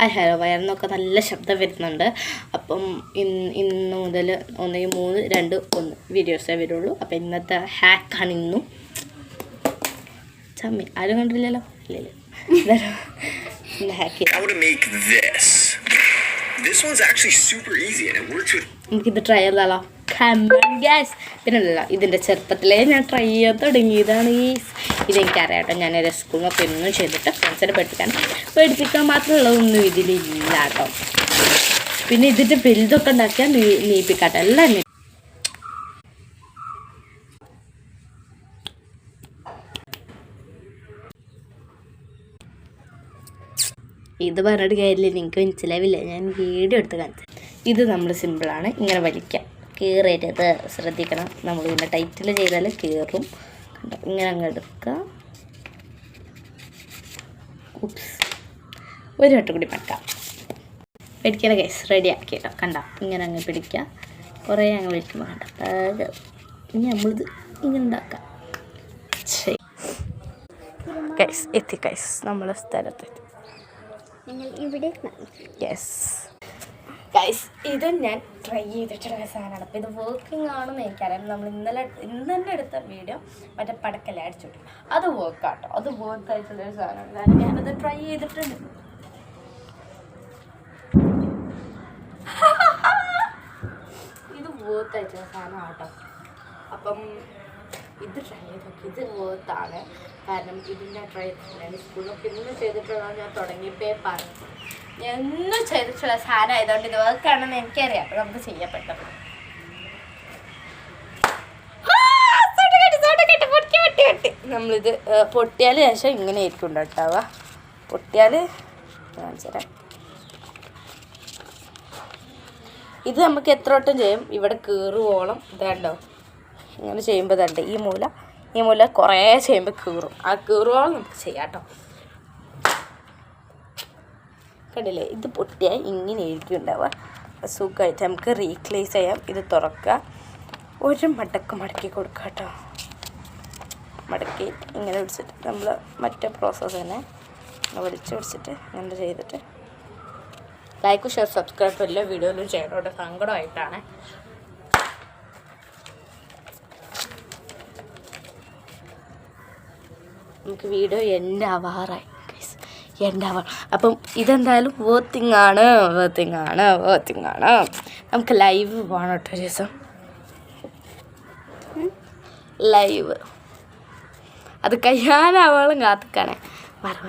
Hi hello വയറിനൊക്കെ നല്ല ശബ്ദം വരുന്നുണ്ട്. അപ്പം ഇന്ന് മുതൽ 1, 3, 2, 1 വീഡിയോസേ വരുള്ളൂ. അപ്പം ഇന്നത്തെ ഹാക്കാണ് ഇന്നും. ചമ്മി ആരും കണ്ടില്ലല്ലോ? ഇല്ലല്ലോ. നമുക്കിത് ട്രൈ ചെയ്താലോ? പിന്നല്ല, ഇതിൻ്റെ ചെറുപ്പത്തിലേ ഞാൻ ട്രൈ ചെയ്യാൻ തുടങ്ങിയതാണ്. ഇതെനിക്കറിയാം കേട്ടോ. ഞാൻ സ്കൂളിലൊക്കെ ഒന്നും ചെയ്തിട്ട് ഫ്രണ്ട്സിനെ പഠിപ്പിക്കാൻ മാത്രമുള്ളതൊന്നും ഇതിലില്ല കേട്ടോ. പിന്നെ ഇതിൻ്റെ വലുതൊക്കെ ഉണ്ടാക്കിയാൽ നീപ്പിക്കാട്ടോ എല്ലാം. ഇത് പറഞ്ഞിട്ട് കാര്യമില്ല, നിങ്ങൾക്ക് മനസ്സിലാവില്ല. ഞാൻ വീഡിയോ എടുത്ത് കാണിച്ചു. ഇത് നമ്മൾ സിമ്പിളാണ്. ഇങ്ങനെ വലിക്കാം, കീറരുത്, ശ്രദ്ധിക്കണം. നമ്മൾ പിന്നെ ടൈറ്റിൽ ചെയ്താൽ കീറും. കണ്ടോ, ഇങ്ങനെ അങ്ങ് എടുക്കുക. ഉപ്സ്, ഒരു വട്ടം കൂടി പറ്റാം. പിടിക്കല ഗൈസ്, റെഡി ആക്കി കേട്ടോ. കണ്ടോ, ഇങ്ങനെ അങ്ങ് പിടിക്കുക. കുറേ അങ്ങ് വലിക്കുമ്പോൾ കണ്ടോ. ഇനി നമ്മളിത് ഇങ്ങനെ ഉണ്ടാക്കാം. ശരി ഗൈസ്, എത്തി ഗൈസ് നമ്മളെ സ്ഥലത്തെത്തി. യെസ് ഗൈസ്, ഇത് ഞാൻ ട്രൈ ചെയ്തിട്ടുള്ള സാധനമാണ്. അപ്പോൾ ഇത് വർക്കിംഗ് ആണെന്ന് എനിക്കറിയാം. നമ്മൾ ഇന്ന് തന്നെ എടുത്ത വീഡിയോ മറ്റേ പടക്കല അടിച്ചിട്ടു. അത് വർക്കാട്ടോ, അത് വർക്കായിട്ടുള്ളൊരു സാധനമാണ്. കാരണം ഞാനത് ട്രൈ ചെയ്തിട്ടുണ്ട്. ഇത് വർക്കായിട്ടുള്ള സാധനമാണ് കേട്ടോ. അപ്പം ഇത് ട്രൈ ചെയ്ത് നോക്കി. ഇത് വർത്താണ്. കാരണം ഇതിൻ്റെ ട്രൈ ഞാൻ സ്കൂളിലൊക്കെ ഇന്ന് ചെയ്തിട്ടുള്ളതാണ്. ഞാൻ തുടങ്ങിയപ്പോൾ പറഞ്ഞു ഞാൻ എന്നും ചെയ്തിട്ടുള്ള സാധനം ആയതുകൊണ്ട് ഇത് വർക്കാണെന്ന് എനിക്കറിയാം. അപ്പോൾ നമുക്ക് ചെയ്യപ്പെട്ടത് നമ്മളിത് പൊട്ടിയാൽ ശേഷം ഇങ്ങനെ ആയിരിക്കും ഉണ്ടാവുക. പൊട്ടിയാൽ കാണിച്ചു തരാം. ഇത് നമുക്ക് എത്ര വട്ടം ചെയ്യും. ഇവിടെ കീറുവോളം ഇതാണ്ടോ, ഇങ്ങനെ ചെയ്യുമ്പോൾ ഇതുണ്ട് ഈ മൂല കുറേ ചെയ്യുമ്പോൾ കീറും. ആ കീറുവോളം നമുക്ക് ചെയ്യാം കേട്ടോ. കണ്ടില്ലേ, ഇത് പൊട്ടിയാൽ ഇങ്ങനെ ആയിരിക്കും ഉണ്ടാവുക. സുഖമായിട്ട് നമുക്ക് റീപ്ലേസ് ചെയ്യാം. ഇത് തുറക്കുക, ഒരു മടക്കി കൊടുക്കുക കേട്ടോ. മടക്കി ഇങ്ങനെ പിടിച്ചിട്ട് നമ്മൾ മറ്റേ പ്രോസസ്സ് തന്നെ വലിച്ച് പിടിച്ചിട്ട് ഇങ്ങനെ ചെയ്തിട്ട് ലൈക്ക്, ഷെയർ, സബ്സ്ക്രൈബ് എല്ലാ വീഡിയോയിലും ചെയ്യണോട്ടോ. സങ്കടമായിട്ടാണ്. നമുക്ക് വീഡിയോ എൻ്റെ ആവാറായി. അപ്പം ഇതെന്തായാലും വർത്തിങ് ആണ്. നമുക്ക് ലൈവ് പോകണം കേട്ടോ ഒരു ദിവസം. ലൈവ് അത് കഴിയാനാവോളം കാത്തിക്കാണേ. മാറി